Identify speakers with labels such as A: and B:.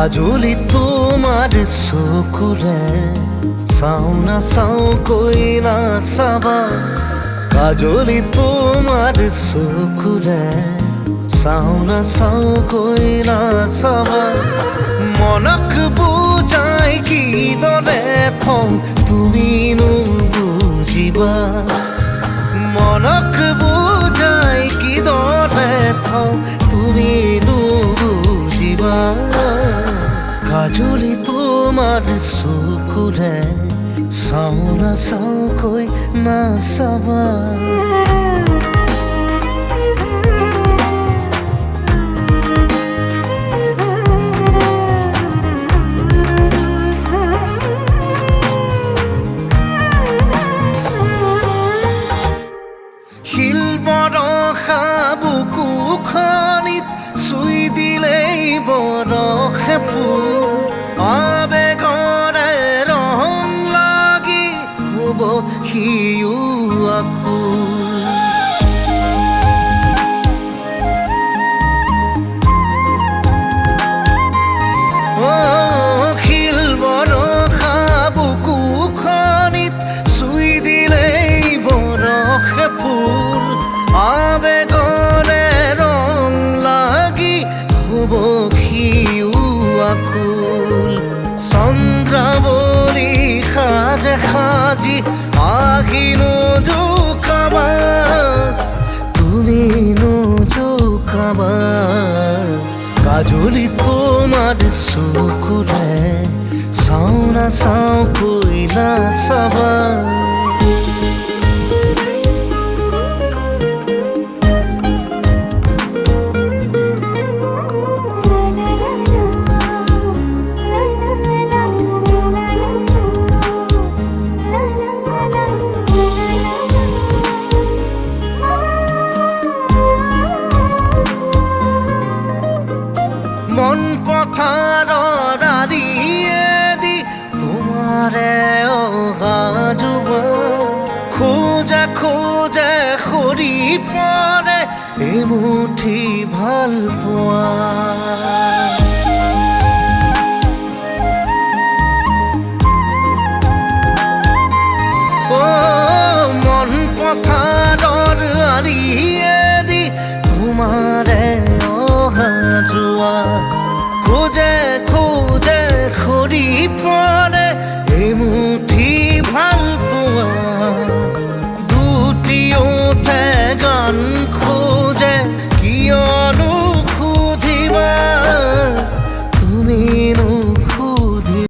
A: কাজলি তোমাৰ চকুৰে চাওঁ না চাওঁ কৈ না চাবা কাজলি তোমাৰ চকুৰে চাওঁ না চাওঁ কৈ না চাবা মনক বুজাই কিদৰে থওঁ তুমিনো বুজিবা মনক বুজাই কিদৰে থওঁ তুমিনো বুজিবা কাজলি তোমাৰ চকুৰে চাওঁ না চাওঁ কৈ না চাবা শিল বৰষা বুকুখনিত চুই দিলেই বৰষে ফুল আবেগৰে ৰং লাগি হ'ব সিও আকুল শিল বৰষা বুকুখনিত চুই দিলেই বৰষে ফুল আবেগৰে ৰং লাগি হ'ব সিও আকুল চন্দ্ৰাৱলী সাজে সাজি আহিনো জোকাবা তুমি নোজোকাবা কাজলি তোমাৰ চকুৰে চাওঁ না চাওঁ কৈ না চাবা মন পথাৰৰ আদিয়েদি তোমাৰে অহা যোৱা খোজে খোজে সৰি পৰে এমুঠি ভাল পোৱা